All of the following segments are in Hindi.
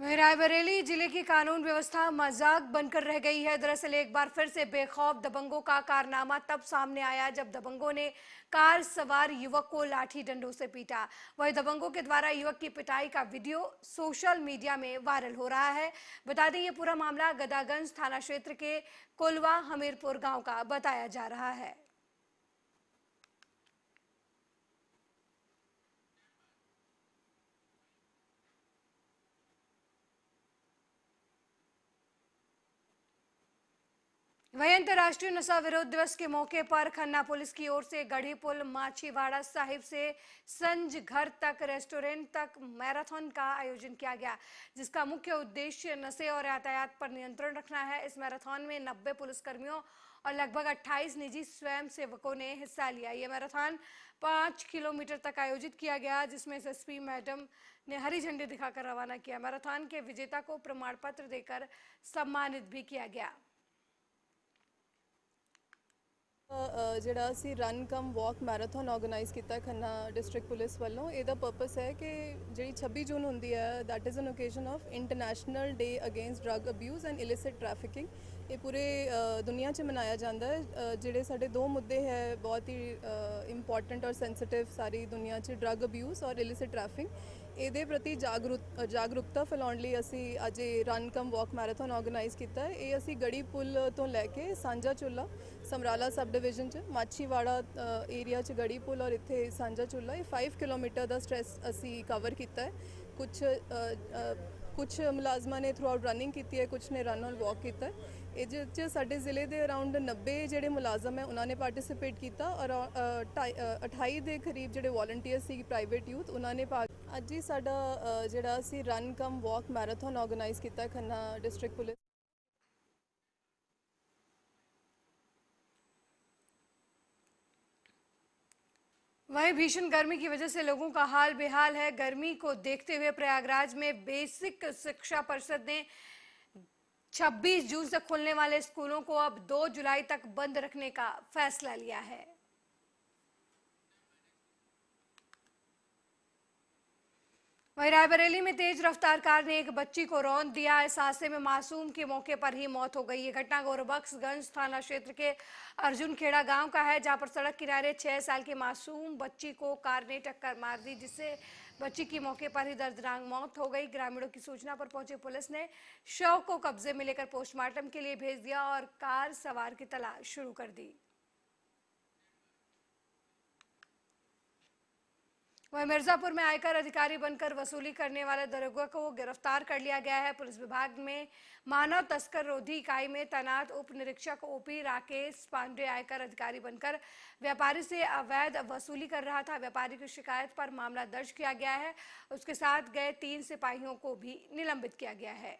वहीं रायबरेली जिले की कानून व्यवस्था मजाक बनकर रह गई है। दरअसल एक बार फिर से बेखौफ दबंगों का कारनामा तब सामने आया जब दबंगों ने कार सवार युवक को लाठी डंडों से पीटा। वहीं दबंगों के द्वारा युवक की पिटाई का वीडियो सोशल मीडिया में वायरल हो रहा है। बता दें ये पूरा मामला गदागंज थाना क्षेत्र के कोलवा हमीरपुर गांव का बताया जा रहा है। वहीं अंतर्राष्ट्रीय नशा विरोध दिवस के मौके पर खन्ना पुलिस की ओर से गढ़ी पुल माछीवाड़ा साहिब से संज घर तक रेस्टोरेंट तक मैराथन का आयोजन किया गया, जिसका मुख्य उद्देश्य नशे और यातायात पर नियंत्रण रखना है। इस मैराथन में 90 पुलिसकर्मियों और लगभग 28 निजी स्वयंसेवकों ने हिस्सा लिया। यह मैराथन 5 किलोमीटर तक आयोजित किया गया, जिसमें एसएसपी मैडम ने हरी झंडी दिखाकर रवाना किया। मैराथन के विजेता को प्रमाण पत्र देकर सम्मानित भी किया गया। ਜਿਹੜਾ ਅਸੀਂ ਰਨ ਕਮ ਵਾਕ ਮੈਰਾਥਨ ਆਰਗੇਨਾਈਜ਼ ਕੀਤਾ ਖੰਨਾ ਡਿਸਟ੍ਰਿਕਟ ਪੁਲਿਸ ਵੱਲੋਂ। ਇਹਦਾ ਪਰਪਸ ਹੈ ਕਿ ਜਿਹੜੀ 26 ਜੂਨ ਹੁੰਦੀ ਹੈ that is an occasion of international day against drug abuse and illicit trafficking. ਇਹ ਪੂਰੇ ਦੁਨੀਆ 'ਚ ਮਨਾਇਆ ਜਾਂਦਾ ਹੈ। ਜਿਹੜੇ ਸਾਡੇ ਦੋ ਮੁੱਦੇ ਹੈ ਬਹੁਤ ਹੀ ਇੰਪੋਰਟੈਂਟ ਔਰ ਸੈਂਸਿਟਿਵ ਸਾਰੀ ਦੁਨੀਆ 'ਚ, ਡਰੱਗ ਅਬਿਊਜ਼ ਔਰ ਇਲਿਸਿਟ ਟ੍ਰੈਫਿਕ। ਇਹਦੇ ਪ੍ਰਤੀ ਜਾਗਰੂਕਤਾ ਫੈਲਾਉਣ ਲਈ ਅਸੀਂ ਅੱਜ ਰਨ ਕਮ ਵਾਕ ਮੈਰਾਥਨ ਆਰਗੇਨਾਈਜ਼ ਕੀਤਾ ਹੈ। ਇਹ ਅਸੀਂ ਗੜੀ ਪੁਲ ਤੋਂ ਲੈ ਕੇ ਸਾਂਝਾ ਚੁੱਲਾ ਸਮਰਾਲਾ ਸਬ ਡਿਵੀਜ਼ਨ 'ਚ ਮਾਛੀਵਾੜਾ ਏਰੀਆ 'ਚ ਗੜੀ ਪੁਲ ਔਰ ਇੱਥੇ ਸਾਂਝਾ ਚੁੱਲਾ, ਇਹ 5 ਕਿਲੋਮੀਟਰ ਦਾ ਸਟ੍ਰੈਸ ਅਸੀਂ ਕਵਰ ਕੀਤਾ ਹੈ। ਕੁਝ ਮੁਲਾਜ਼ਮਾਂ ਨੇ ਥਰੂ ਆਊਟ ਰਨਿੰਗ ਕੀਤੀ ਹੈ, ਕੁਝ ਨੇ ਰਨ ਔਰ ਵਾਕ ਕੀਤਾ ਹੈ। ਇਹਦੇ 'ਚ ਸਾਡੇ ਜ਼ਿਲ੍ਹੇ ਦੇ ਅਰਾਊਂਡ 90 ਜਿਹੜੇ ਮੁਲਾਜ਼ਮ ਹੈ ਉਹਨਾਂ ਨੇ ਪਾਰਟਿਸਿਪੇਟ ਕੀਤਾ ਔਰ 28 ਦੇ ਕਰੀਬ ਜਿਹੜੇ ਵੋਲੰਟੀਅਰ ਸੀ ਪ੍ਰਾਈਵੇਟ ਯੂਥ ਉਹਨਾਂ ਨੇ ਭਾਗ। ਅੱਜ ਹੀ ਸਾਡਾ ਜਿਹੜਾ ਅਸੀਂ ਰਨ ਕਮ ਵਾਕ ਮੈਰਾਥਨ ਆਰਗੇਨਾਈਜ਼ ਕੀਤਾ ਖੰਨਾ ਡਿਸਟ੍ਰਿਕਟ ਪੁਲਿਸ। वहीं भीषण गर्मी की वजह से लोगों का हाल बेहाल है। गर्मी को देखते हुए प्रयागराज में बेसिक शिक्षा परिषद ने 26 जून से खुलने वाले स्कूलों को अब 2 जुलाई तक बंद रखने का फैसला लिया है। वहीं रायबरेली में तेज रफ्तार कार ने एक बच्ची को रौंद दिया। इस हादसे में मासूम की मौके पर ही मौत हो गई। ये घटना गोरबख्शगंज थाना क्षेत्र के अर्जुन खेड़ा गांव का है, जहां पर सड़क किनारे 6 साल की मासूम बच्ची को कार ने टक्कर मार दी, जिससे बच्ची की मौके पर ही दर्दनाक मौत हो गई। ग्रामीणों की सूचना पर पहुंची पुलिस ने शव को कब्जे में लेकर पोस्टमार्टम के लिए भेज दिया और कार सवार की तलाश शुरू कर दी। वहीं मिर्जापुर में आयकर अधिकारी बनकर वसूली करने वाले दरोगा को गिरफ्तार कर लिया गया है। पुलिस विभाग में मानव तस्कर रोधी इकाई में तैनात उप निरीक्षक ओपी राकेश पांडे आयकर अधिकारी बनकर व्यापारी से अवैध वसूली कर रहा था। व्यापारी की शिकायत पर मामला दर्ज किया गया है। उसके साथ गए 3 सिपाहियों को भी निलंबित किया गया है।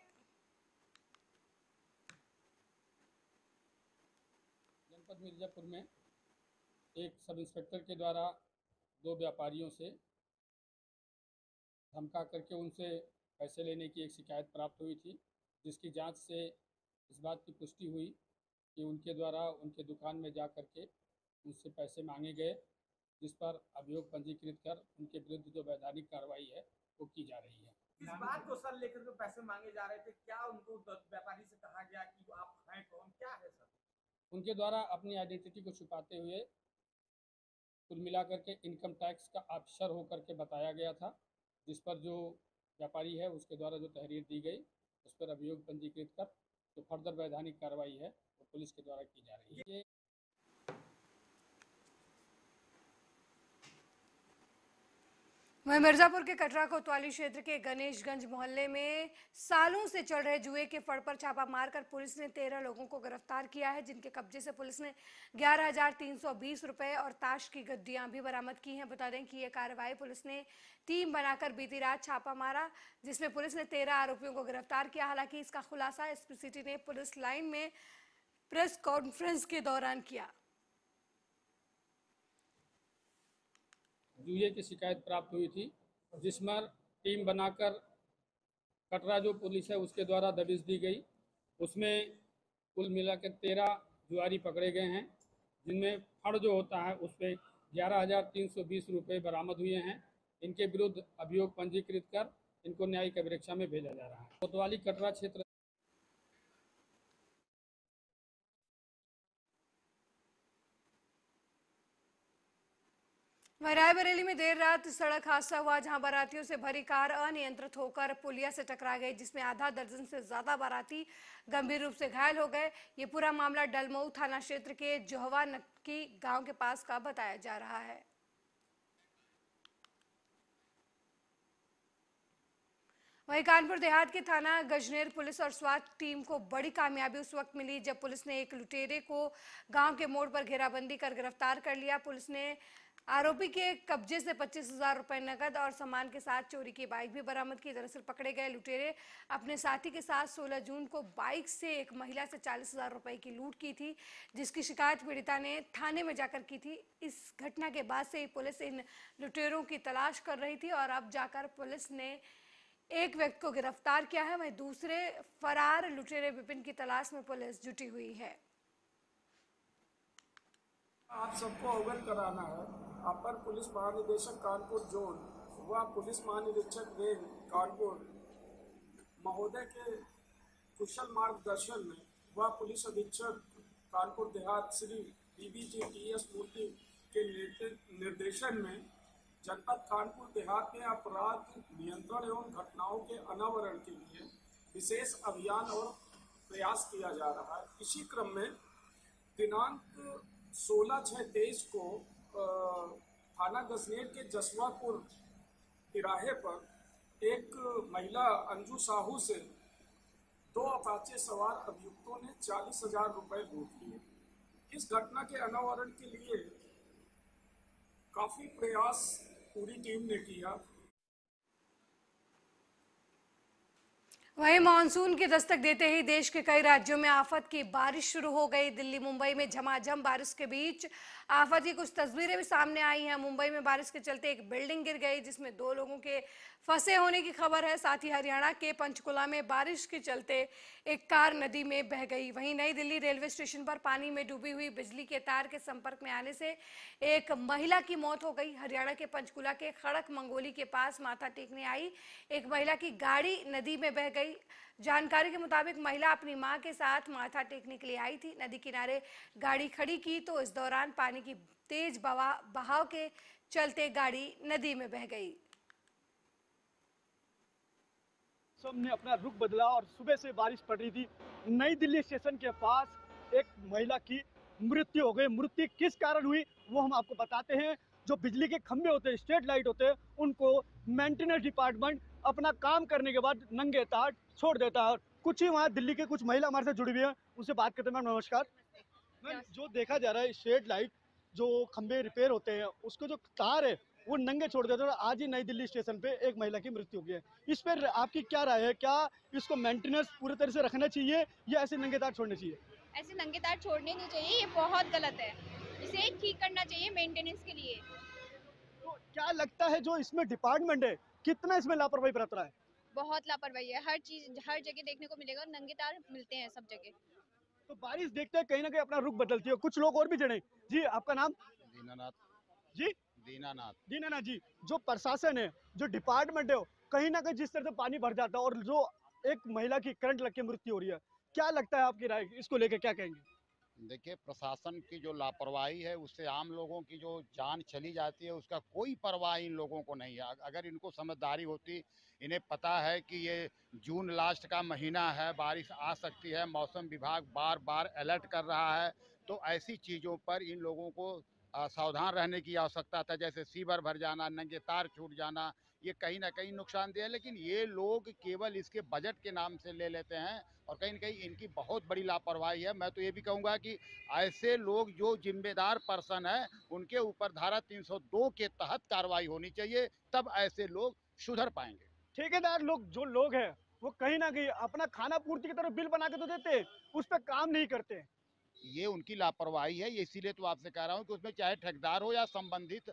जनपद मिर्जापुर में एक सब इंस्पेक्टर के द्वारा 2 व्यापारियों से धमका करके उनसे पैसे लेने की एक शिकायत प्राप्त हुई थी, जिसकी जांच से इस बात की पुष्टि हुई कि उनके द्वारा उनके दुकान में जा करके उनसे पैसे मांगे गए, जिस पर अभियोग पंजीकृत कर उनके विरुद्ध जो वैधानिक कार्रवाई है वो की जा रही है। इस बात को सर लेकर के पैसे मांगे जा रहे थे, क्या उनको व्यापारी से कहा गया कि आप हैं कौन, क्या है सर? उनके द्वारा अपनी आइडेंटिटी को छुपाते हुए कुल मिलाकर के इनकम टैक्स का ऑफिसर होकर के बताया गया था, जिस पर जो व्यापारी है उसके द्वारा जो तहरीर दी गई उस पर अभियोग पंजीकृत कर जो फर्दर वैधानिक कार्रवाई है वो पुलिस के द्वारा की जा रही है। वहीं मिर्जापुर के कटरा कोतवाली क्षेत्र के गणेशगंज मोहल्ले में सालों से चल रहे जुए के फड़ पर छापा मारकर पुलिस ने 13 लोगों को गिरफ्तार किया है, जिनके कब्जे से पुलिस ने 11,320 रुपए और ताश की गड्डियां भी बरामद की हैं। बता दें कि यह कार्रवाई पुलिस ने टीम बनाकर बीती रात छापा मारा, जिसमें पुलिस ने 13 आरोपियों को गिरफ्तार किया। हालांकि इसका खुलासा एसपी सिटी ने पुलिस लाइन में प्रेस कॉन्फ्रेंस के दौरान किया। जुए की शिकायत प्राप्त हुई थी, जिसमें टीम बनाकर कटरा जो पुलिस है उसके द्वारा दबिश दी गई। उसमें कुल मिलाकर 13 जुआरी पकड़े गए हैं, जिनमें फड़ जो होता है उस पर 11,320 रुपये बरामद हुए हैं। इनके विरुद्ध अभियोग पंजीकृत कर इनको न्यायिक अभिरक्षा में भेजा जा रहा है। कोतवाली कटरा क्षेत्र वहीं रायबरेली में देर रात सड़क हादसा हुआ, जहां बारातियों से भरी कार अनियंत्रित होकर पुलिया से टकरा गई, जिसमें आधा दर्जन से ज्यादा बाराती गंभीर रूप से घायल हो गए। ये पूरा मामला डलमऊ थाना क्षेत्र के जोहवा नक्की गांव के पास का बताया जा रहा है। वहीं कानपुर देहात के थाना गजनेर पुलिस और स्वात टीम को बड़ी कामयाबी उस वक्त मिली जब पुलिस ने एक लुटेरे को गांव के मोड़ पर घेराबंदी कर गिरफ्तार कर लिया। पुलिस ने आरोपी के कब्जे से 25,000 रुपए नकद और सामान के साथ चोरी की बाइक भी बरामद की। दरअसल पकड़े गए लुटेरे अपने साथी के साथ 16 जून को बाइक से एक महिला से 40,000 रुपए की लूट की थी, जिसकी शिकायत पीड़िता ने थाने में जाकर की थी। इस घटना के बाद से ही पुलिस इन लुटेरों की तलाश कर रही थी और अब जाकर पुलिस ने एक व्यक्ति को गिरफ्तार किया है। वहीं दूसरे फरार लुटेरे विपिन की तलाश में पुलिस जुटी हुई है। आप सबको अवगत कराना है, अपर पुलिस महानिदेशक कानपुर जोन व पुलिस महानिरीक्षक रेंज कानपुर महोदय के कुशल मार्गदर्शन में व पुलिस अधीक्षक कानपुर देहात श्री DBG TS मूर्ति के निर्देशन में जनपद कानपुर देहात में अपराध नियंत्रण एवं घटनाओं के अनावरण के लिए विशेष अभियान और प्रयास किया जा रहा है। इसी क्रम में दिनांक 16/6/23 को थाना गजनेर के जसवापुर तिराहे पर एक महिला अंजू साहू से 2 अपाचे सवार अभियुक्तों ने 40,000 रुपए लूट लिए। इस घटना के अनावरण के लिए काफी प्रयास पूरी टीम ने किया। वहीं मानसून की दस्तक देते ही देश के कई राज्यों में आफत की बारिश शुरू हो गई। दिल्ली मुंबई में झमाझम बारिश के बीच आफत की कुछ तस्वीरें भी सामने आई हैं। मुंबई में बारिश के चलते एक बिल्डिंग गिर गई, जिसमें 2 लोगों के फंसे होने की खबर है। साथ ही हरियाणा के पंचकुला में बारिश के चलते एक कार नदी में बह गई। वहीं नई दिल्ली रेलवे स्टेशन पर पानी में डूबी हुई बिजली के तार के संपर्क में आने से एक महिला की मौत हो गई। हरियाणा के पंचकुला के खड़क मंगोली के पास माथा टेकने आई एक महिला की गाड़ी नदी में बह गई। जानकारी के मुताबिक महिला अपनी मां के साथ माथा टेकने के लिए आई थी। नदी किनारे गाड़ी खड़ी की तो इस दौरान पानी की तेज बहाव के चलते गाड़ी नदी में बह गई। ने अपना रुख बदला और सुबह से बारिश पड़ रही थी। नई दिल्ली स्टेशन के पास एक महिला की मृत्यु हो गई। मृत्यु किस कारण हुई वो हम आपको बताते हैं। जो बिजली के खंभे होते हैं, स्ट्रीट लाइट होते हैं, उनको मेंटेनेंस डिपार्टमेंट अपना काम करने के बाद नंगे तार छोड़ देता है। कुछ ही वहाँ दिल्ली के कुछ महिला हमारे साथ जुड़ी हुई है, उनसे बात करते हैं। मैम नमस्कार। मैम, जो देखा जा रहा है स्ट्रीट लाइट जो खंभे रिपेयर होते हैं उसको जो तार है वो नंगे छोड़ देते हैं। आज ही नई दिल्ली स्टेशन पे एक महिला की मृत्यु हो गई है। इस पर आपकी क्या राय है? क्या इसको मेंटेनेंस पूरी तरह से रखना चाहिए या ऐसे नंगे तार छोड़ने चाहिए? ऐसे नंगे तार छोड़ने नहीं चाहिए, ये बहुत गलत है। इसे ठीक करना चाहिए मेंटेनेंस के लिए। तो क्या लगता है जो इसमें डिपार्टमेंट है कितना इसमें लापरवाही बरत रहा है? बहुत लापरवाही है, हर चीज हर जगह देखने को मिलेगा, नंगे तार मिलते हैं सब जगह। तो बारिश देखते हैं कहीं ना कहीं अपना रुख बदलती है। कुछ लोग और भी जड़े जी। आपका नाम? दीनानाथ। जी दीनानाथ। दीनानाथ जी, जो प्रशासन है, जो डिपार्टमेंट है, कहीं ना कहीं जिस तरह से पानी भर जाता है और जो एक महिला की करंट लग के मृत्यु हो रही है, क्या लगता है आपकी राय इसको लेकर क्या कहेंगे? देखिए, प्रशासन की जो लापरवाही है उससे आम लोगों की जो जान चली जाती है उसका कोई परवाह इन लोगों को नहीं है। अगर इनको समझदारी होती, इन्हें पता है कि ये जून लास्ट का महीना है, बारिश आ सकती है, मौसम विभाग बार बार अलर्ट कर रहा है, तो ऐसी चीज़ों पर इन लोगों को सावधान रहने की आवश्यकता था। जैसे सीवर भर जाना, नंगे तार छूट जाना, ये कहीं ना कहीं नुकसानदेह है। लेकिन ये लोग केवल इसके बजट के नाम से ले लेते हैं और कहीं ना कहीं इनकी बहुत बड़ी लापरवाही है। मैं तो ये भी कहूँगा कि ऐसे लोग जो जिम्मेदार पर्सन है उनके ऊपर धारा 302 के तहत कार्रवाई होनी चाहिए, तब ऐसे लोग सुधर पाएंगे। ठेकेदार लोग जो लोग हैं वो कहीं ना कहीं अपना खाना पूर्ति की तरफ बिल बना के तो देते हैं, उस पर काम नहीं करते। ये उनकी लापरवाही है। ये इसीलिए तो आपसे कह रहा हूँ कि उसमें चाहे ठेकेदार हो या संबंधित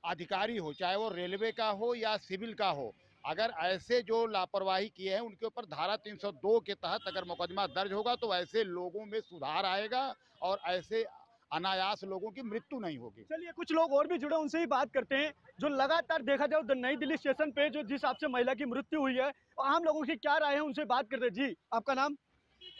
अधिकारी हो, चाहे वो रेलवे का हो या सिविल का हो, अगर ऐसे जो लापरवाही किए हैं उनके ऊपर धारा 302 के तहत अगर मुकदमा दर्ज होगा तो ऐसे लोगों में सुधार आएगा और ऐसे अनायास लोगों की मृत्यु नहीं होगी। चलिए कुछ लोग और भी जुड़े, उनसे ही बात करते हैं। जो लगातार देखा जाए तो नई दिल्ली स्टेशन पे जो जिस हिसाब से महिला की मृत्यु हुई है, और आम लोगों की क्या राय है, उनसे बात करते हैं। जी, आपका नाम?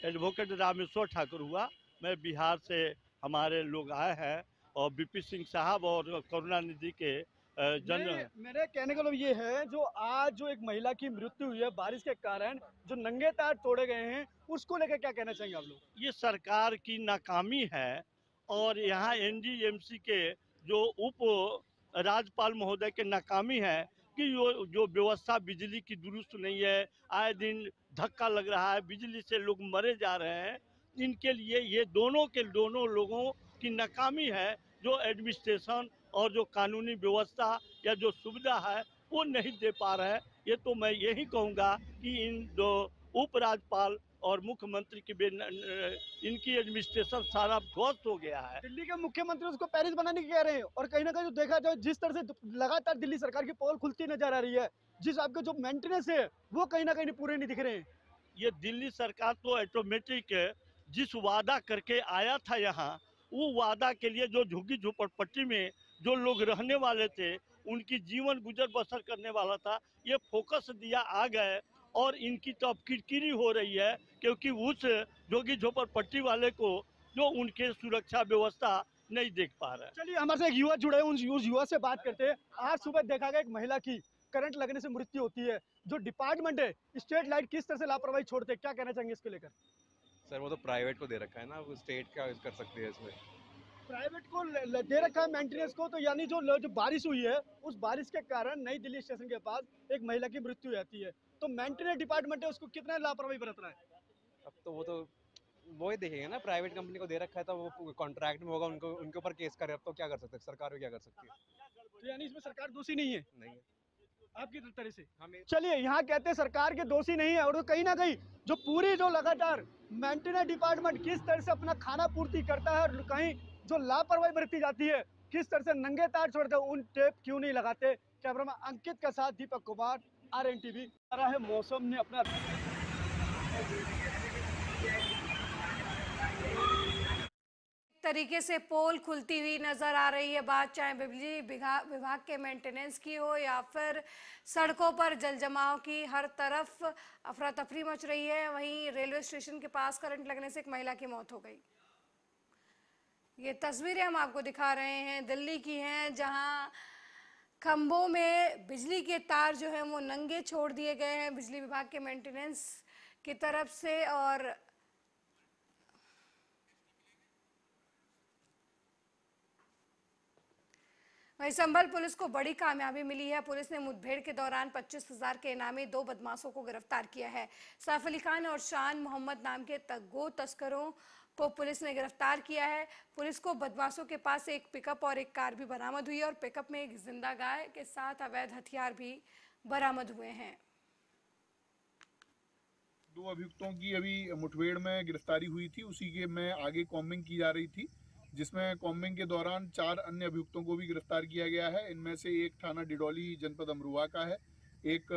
एडवोकेट रामेश्वर ठाकुर हुआ। मैं बिहार से हमारे लोग आए हैं और बीपी सिंह साहब और करुणानिधि के मेरे कहने का मतलब ये है, जो आज जो एक महिला की मृत्यु हुई है बारिश के कारण, जो नंगे तार तोड़े गए हैं, उसको लेकर क्या कहना चाहेंगे आप लोग? ये सरकार की नाकामी है और यहाँ एनडीएमसी के जो उप राज्यपाल महोदय के नाकामी है कि जो व्यवस्था बिजली की दुरुस्त नहीं है, आए दिन धक्का लग रहा है, बिजली से लोग मरे जा रहे हैं। इनके लिए ये दोनों लोगों की नाकामी है, जो एडमिनिस्ट्रेशन और जो कानूनी व्यवस्था या जो सुविधा है वो नहीं दे पा रहे हैं। ये तो मैं यही कहूँगा कि इन दो उपराज्यपाल और मुख्यमंत्री की इनकी एडमिनिस्ट्रेशन सारा ध्वस्त हो गया है। दिल्ली के मुख्यमंत्री उसको पेरिस बनाने की कह रहे हैं, और कहीं ना कहीं जो देखा जाए जिस तरह से लगातार दिल्ली सरकार की पोल खुलती नजर आ रही है, जिस आपके जो मेंटेनेंस है वो कहीं ना कहीं पूरे नहीं दिख रहे हैं। ये दिल्ली सरकार तो ऑटोमेटिक जिस वादा करके आया था यहाँ, वो वादा के लिए जो झुग्गी झोपड़पट्टी में जो लोग रहने वाले थे, उनकी जीवन गुजर बसर करने वाला था, ये फोकस दिया आ गए और इनकी तो अब किरकिरी हो रही है, क्योंकि उस झुग्गी झोपड़पट्टी वाले को जो उनके सुरक्षा व्यवस्था नहीं देख पा रहे। चलिए हमारे से एक युवा जुड़े हैं, उस युवा से बात करते हैं। आज सुबह देखा गया एक महिला की करंट लगने से मृत्यु होती है, जो डिपार्टमेंट है स्ट्रीट लाइट किस तरह से लापरवाही छोड़ते हैं, क्या कहना चाहेंगे इसके लेकर? सर वो तो प्राइवेट को दे रखा है ना, वो स्टेट क्या कर सकती है इसमें? प्राइवेट को दे रखा है मेंटेनेंस को, तो यानी जो बारिश हुई है उस बारिश के कारण नई दिल्ली स्टेशन के पास एक महिला की मृत्यु हो जाती है, तो मेंटेनेंस डिपार्टमेंट है उसको कितना लापरवाही बरत रहा है? अब तो वो ही देखेंगे ना, प्राइवेट कंपनी को दे रखा है तो वो कॉन्ट्रैक्ट में होगा, उनको उनके ऊपर केस करे। अब तो क्या कर सकते हैं, सरकार भी क्या कर सकती है? तो यानी इसमें सरकार दोषी नहीं है? नहीं है आपकी तरह से। हमें चलिए यहाँ कहते हैं सरकार के दोषी नहीं है, और तो कहीं ना कहीं जो पूरी जो लगातार मेंटेनेंस डिपार्टमेंट किस तरह से अपना खाना पूर्ति करता है, और कहीं जो लापरवाही बरती जाती है, किस तरह से नंगे तार छोड़ते हैं, उन टेप क्यों नहीं लगाते? कैमरा में अंकित के साथ दीपक कुमार, RNTV। है मौसम ने अपना तरीके से पोल खुलती हुई नजर आ रही है। बात चाहे बिजली विभाग के मेंटेनेंस की हो या फिर सड़कों पर जल जमाव की, हर तरफ अफरा तफरी मच रही है। वहीं रेलवे स्टेशन के पास करंट लगने से एक महिला की मौत हो गई। ये तस्वीरें हम आपको दिखा रहे हैं दिल्ली की हैं, जहां खंभों में बिजली के तार जो हैं वो नंगे छोड़ दिए गए हैं बिजली विभाग के मेंटेनेंस की तरफ से। और वहीं संभल पुलिस को बड़ी कामयाबी मिली है। पुलिस ने मुठभेड़ के दौरान 25,000 के इनामी 2 बदमाशों को गिरफ्तार किया है। सैफ अली खान और शान मोहम्मद नाम के दो तस्करों को पुलिस ने गिरफ्तार किया है। पुलिस को बदमाशों के पास एक पिकअप और एक कार भी बरामद हुई है, और पिकअप में एक जिंदा गाय के साथ अवैध हथियार भी बरामद हुए हैं। 2 अभियुक्तों की अभी मुठभेड़ में गिरफ्तारी हुई थी, उसी के में आगे कॉम्बिंग की जा रही थी, जिसमें कॉम्बिंग के दौरान 4 अन्य अभियुक्तों को भी गिरफ्तार किया गया है। इनमें से एक थाना डिडौली जनपद अमरुआ का है, एक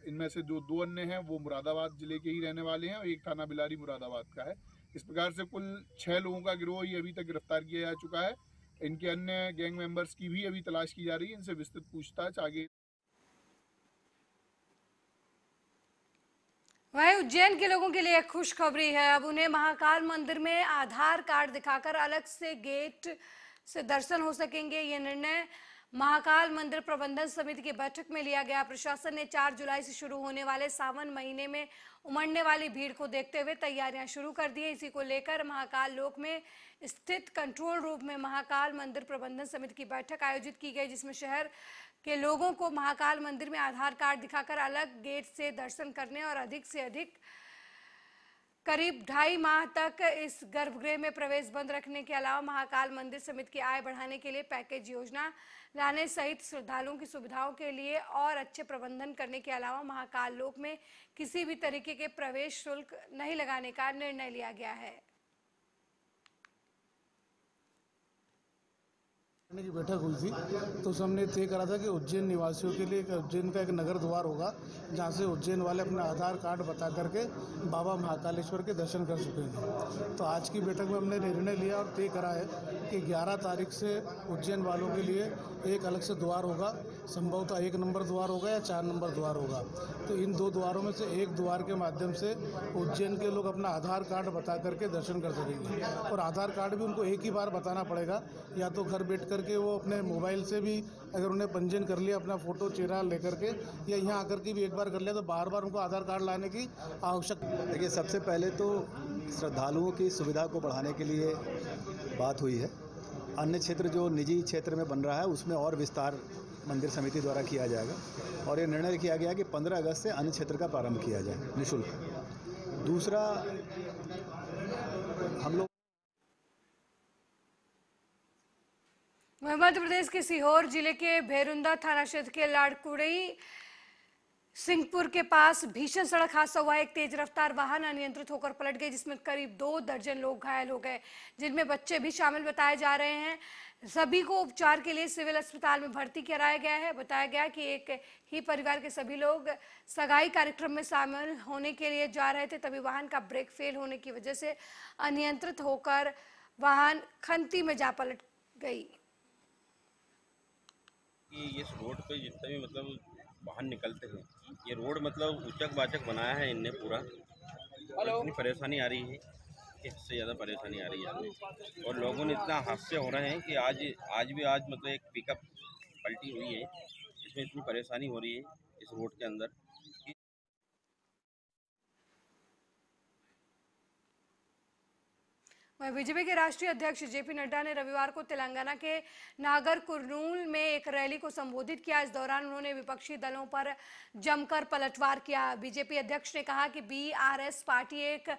इनमें से जो 2 अन्य हैं वो मुरादाबाद जिले के ही रहने वाले हैं, और एक थाना बिलारी मुरादाबाद का है। इस प्रकार से कुल 6 लोगों का गिरोह ही अभी तक गिरफ्तार किया जा चुका है। इनके अन्य गैंग मेंबर्स की भी अभी तलाश की जा रही है, इनसे विस्तृत पूछताछ आगे। वहीं उज्जैन के लोगों के लिए एक खुशखबरी है। अब उन्हें महाकाल मंदिर में आधार कार्ड दिखाकर अलग से गेट से दर्शन हो सकेंगे। ये निर्णय महाकाल मंदिर प्रबंधन समिति की बैठक में लिया गया। प्रशासन ने 4 जुलाई से शुरू होने वाले सावन महीने में उमड़ने वाली भीड़ को देखते हुए तैयारियां शुरू कर दी है। इसी को लेकर महाकाल लोक में स्थित कंट्रोल रूम में महाकाल मंदिर प्रबंधन समिति की बैठक आयोजित की गई, जिसमें शहर के लोगों को महाकाल मंदिर में आधार कार्ड दिखाकर अलग गेट से दर्शन करने और अधिक से अधिक करीब 2.5 माह तक इस गर्भगृह में प्रवेश बंद रखने के अलावा महाकाल मंदिर समिति की आय बढ़ाने के लिए पैकेज योजना लाने सहित श्रद्धालुओं की सुविधाओं के लिए और अच्छे प्रबंधन करने के अलावा महाकाल लोक में किसी भी तरीके के प्रवेश शुल्क नहीं लगाने का निर्णय लिया गया है। की बैठक हुई थी तो उस हमने तय करा था कि उज्जैन निवासियों के लिए उज्जैन का एक नगर द्वार होगा जहां से उज्जैन वाले अपना आधार कार्ड बता करके बाबा महाकालेश्वर के दर्शन कर सकेंगे। तो आज की बैठक में हमने निर्णय लिया और तय करा है कि 11 तारीख से उज्जैन वालों के लिए एक अलग से द्वार होगा, संभवतः 1 नंबर द्वार होगा या 4 नंबर द्वार होगा। तो इन 2 द्वारों में से एक द्वार के माध्यम से उज्जैन के लोग अपना आधार कार्ड बता करके दर्शन कर सकेंगे और आधार कार्ड भी उनको एक ही बार बताना पड़ेगा, या तो घर बैठ करके वो अपने मोबाइल से भी अगर उन्हें पंजीयन कर लिया अपना फोटो चेहरा लेकर के, या यहाँ आकर के भी एक बार कर लिया, तो बार बार उनको आधार कार्ड लाने की आवश्यकता। देखिए, सबसे पहले तो श्रद्धालुओं की सुविधा को बढ़ाने के लिए बात हुई है। अन्य क्षेत्र जो निजी क्षेत्र में बन रहा है उसमें और विस्तार मंदिर समिति द्वारा किया जाएगा और ये निर्णय किया गया कि 15 अगस्त से अन्य क्षेत्र का प्रारंभ किया जाए निःशुल्क। दूसरा, हम लोग मध्य प्रदेश के सीहोर जिले के भैरुंदा थाना क्षेत्र के लाड़कुड़ी सिंहपुर के पास भीषण सड़क हादसा हुआ। एक तेज रफ्तार वाहन अनियंत्रित होकर पलट गई जिसमें करीब 2 दर्जन लोग घायल हो गए, जिनमें बच्चे भी शामिल बताए जा रहे हैं। सभी को उपचार के लिए सिविल अस्पताल में भर्ती कराया गया है। बताया गया कि एक ही परिवार के सभी लोग सगाई कार्यक्रम में शामिल होने के लिए जा रहे थे, तभी वाहन का ब्रेक फेल होने की वजह से अनियंत्रित होकर वाहन खंती में जा पलट गई। कि इस रोड पे जितने भी मतलब वाहन निकलते हैं, ये रोड मतलब उचक बाचक बनाया है इनने पूरा, इतनी परेशानी आ रही है कि इससे ज़्यादा परेशानी आ रही है हमें। और लोगों ने इतना हादसे हो रहे हैं कि आज मतलब एक पिकअप पलटी हुई है, इसमें इतनी परेशानी हो रही है इस रोड के अंदर। बीजेपी के राष्ट्रीय अध्यक्ष जेपी नड्डा ने रविवार को तेलंगाना के नागर कुर्नूल में एक रैली को संबोधित किया। इस दौरान उन्होंने विपक्षी दलों पर जमकर पलटवार किया। बीजेपी अध्यक्ष ने कहा कि बीआरएस पार्टी एक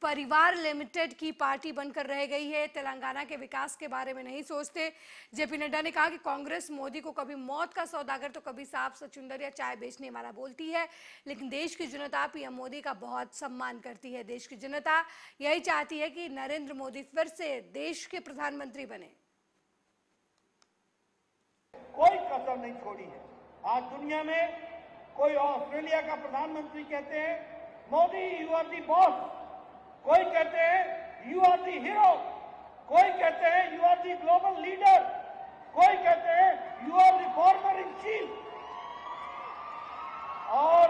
परिवार लिमिटेड की पार्टी बनकर रह गई है, तेलंगाना के विकास के बारे में नहीं सोचते। जेपी नड्डा ने कहा कि कांग्रेस मोदी को कभी मौत का सौदागर तो कभी सांप सचुंदर या चाय बेचने वाला बोलती है, लेकिन देश की जनता पीएम मोदी का बहुत सम्मान करती है। देश की जनता यही चाहती है कि नरेंद्र मोदी फिर से देश के प्रधानमंत्री बने। कोई कसर नहीं छोड़ी है। आज दुनिया में कोई ऑस्ट्रेलिया का प्रधानमंत्री कहते हैं Modi you are the boss, कोई कहते हैं यू आर दी हीरो, कोई कहते हैं you are the global leader, कोई कहते हैं you are reformer in chief. और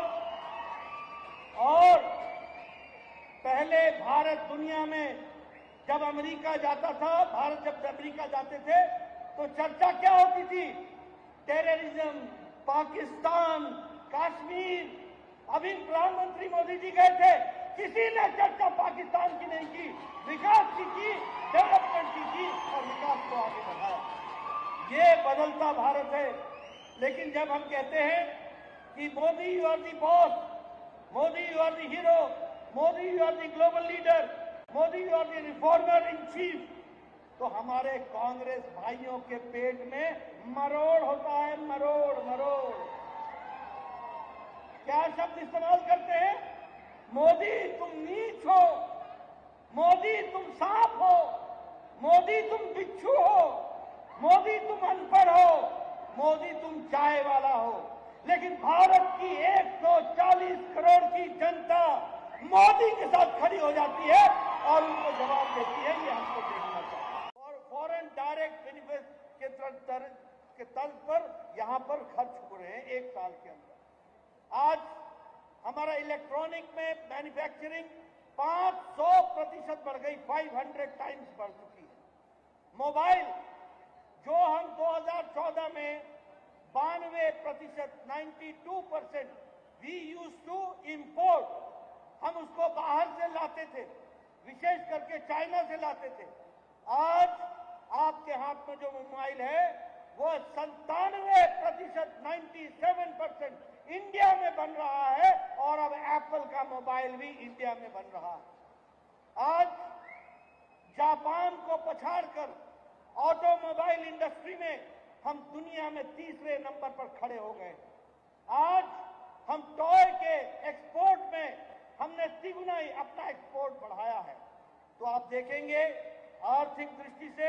पहले भारत दुनिया में जब अमेरिका जाता था, भारत जब अमेरिका जाते थे तो चर्चा क्या होती थी? टेररिज्म, पाकिस्तान, कश्मीर। अभी प्रधानमंत्री मोदी जी गए थे, किसी ने चर्चा पाकिस्तान की नहीं की, विकास की, डेवलपमेंट की और विकास को आगे बढ़ाया। ये बदलता भारत है। लेकिन जब हम कहते हैं कि Modi you are the boss, Modi you are the hero, Modi you are the global leader, Modi you are the reformer in chief, तो हमारे कांग्रेस भाइयों के पेट में मरोड़ होता है, मरोड़ मरोड़। क्या शब्द इस्तेमाल करते हैं? मोदी तुम नीच हो, मोदी तुम सांप हो, मोदी तुम बिच्छू हो, मोदी तुम अनपढ़ हो, मोदी तुम चाय वाला हो। लेकिन भारत की 140 करोड़ की जनता मोदी के साथ खड़ी हो जाती है और उनको जवाब देती है। ये हमको देखना चाहिए। और फॉरेन डायरेक्ट बेनिफिट के तर्ज पर यहाँ पर खर्च हो रहे हैं 1 साल के अंदर। आज हमारा इलेक्ट्रॉनिक में मैन्युफैक्चरिंग 500% बढ़ गई, 500 टाइम्स बढ़ चुकी है। मोबाइल जो हम 2014 में 92%, 92% वी यूज टू इम्पोर्ट, हम उसको बाहर से लाते थे, विशेष करके चाइना से लाते थे। आज आपके हाथ में जो मोबाइल है वो 97%, 97% इंडिया में बन रहा है और अब एप्पल का मोबाइल भी इंडिया में बन रहा है। आज जापान को पछाड़कर ऑटोमोबाइल इंडस्ट्री में हम दुनिया में 3रे नंबर पर खड़े हो गए। आज हम टॉय के एक्सपोर्ट में हमने तिगुना ही अपना एक्सपोर्ट बढ़ाया है। तो आप देखेंगे आर्थिक दृष्टि से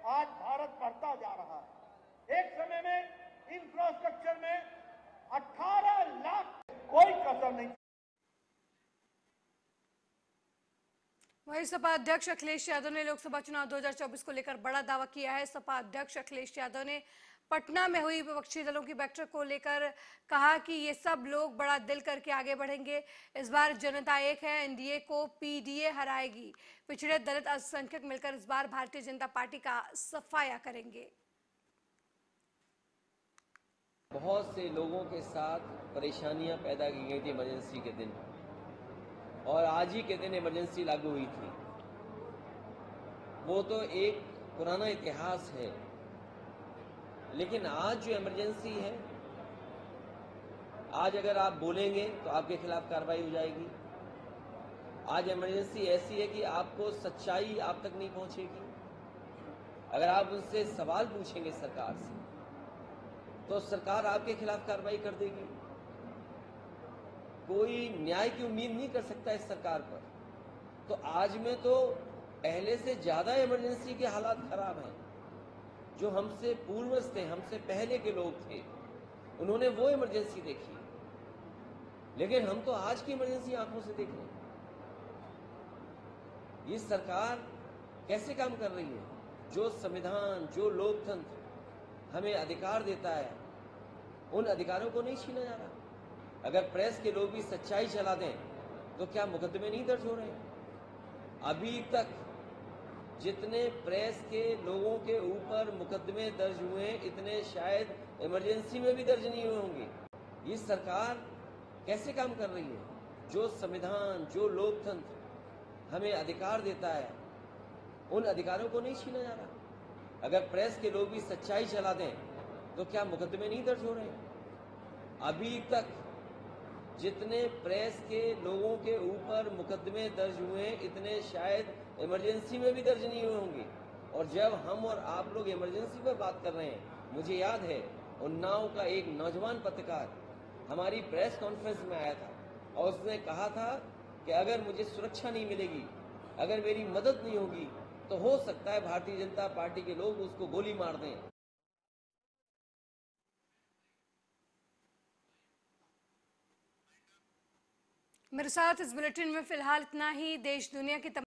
आज भारत बढ़ता जा रहा है। एक समय में इंफ्रास्ट्रक्चर में 18 लाख कोई कसर नहीं। वहीं सपा अध्यक्ष अखिलेश यादव ने लोकसभा चुनाव 2024 को लेकर बड़ा दावा किया है। सपा अध्यक्ष अखिलेश यादव ने पटना में हुई विपक्षी दलों की बैठक को लेकर कहा कि ये सब लोग बड़ा दिल करके आगे बढ़ेंगे। इस बार जनता एक है, एनडीए को पीडीए हराएगी। पिछड़े दलित अल्पसंख्यक मिलकर इस बार भारतीय जनता पार्टी का सफाया करेंगे। बहुत से लोगों के साथ परेशानियां पैदा की गई थी इमरजेंसी के दिन, और आज ही के दिन इमरजेंसी लागू हुई थी। वो तो एक पुराना इतिहास है, लेकिन आज जो इमरजेंसी है, आज अगर आप बोलेंगे तो आपके खिलाफ कार्रवाई हो जाएगी। आज इमरजेंसी ऐसी है कि आपको सच्चाई आप तक नहीं पहुंचेगी। अगर आप उनसे सवाल पूछेंगे सरकार से, तो सरकार आपके खिलाफ कार्रवाई कर देगी। कोई न्याय की उम्मीद नहीं कर सकता इस सरकार पर। तो आज में तो पहले से ज्यादा इमरजेंसी के हालात खराब हैं। जो हमसे पूर्वज थे, हमसे पहले के लोग थे, उन्होंने वो इमरजेंसी देखी, लेकिन हम तो आज की इमरजेंसी आंखों से देख रहे हैं। ये सरकार कैसे काम कर रही है? जो संविधान, जो लोकतंत्र हमें अधिकार देता है, उन अधिकारों को नहीं छीना जा रहा। अगर प्रेस के लोग भी सच्चाई चला दें तो क्या मुकदमे नहीं दर्ज हो रहे? अभी तक जितने प्रेस के लोगों के ऊपर मुकदमे दर्ज हुए, इतने शायद इमरजेंसी में भी दर्ज नहीं हुए होंगे। ये सरकार कैसे काम कर रही है? जो संविधान, जो लोकतंत्र हमें अधिकार देता है, उन अधिकारों को नहीं छीना जा रहा। अगर प्रेस के लोग भी सच्चाई चला दें तो क्या मुकदमे नहीं दर्ज हो रहे? अभी तक जितने प्रेस के लोगों के ऊपर मुकदमे दर्ज हुए, इतने शायद इमरजेंसी में भी दर्ज नहीं हुए होंगे। और जब हम और आप लोग इमरजेंसी पर बात कर रहे हैं, मुझे याद है उन्नाव का एक नौजवान पत्रकार हमारी प्रेस कॉन्फ्रेंस में आया था और उसने कहा था कि अगर मुझे सुरक्षा नहीं मिलेगी, अगर मेरी मदद नहीं होगी, तो हो सकता है भारतीय जनता पार्टी के लोग उसको गोली मार दें। मेरे साथ इस बुलेटिन में फिलहाल इतना ही। देश दुनिया की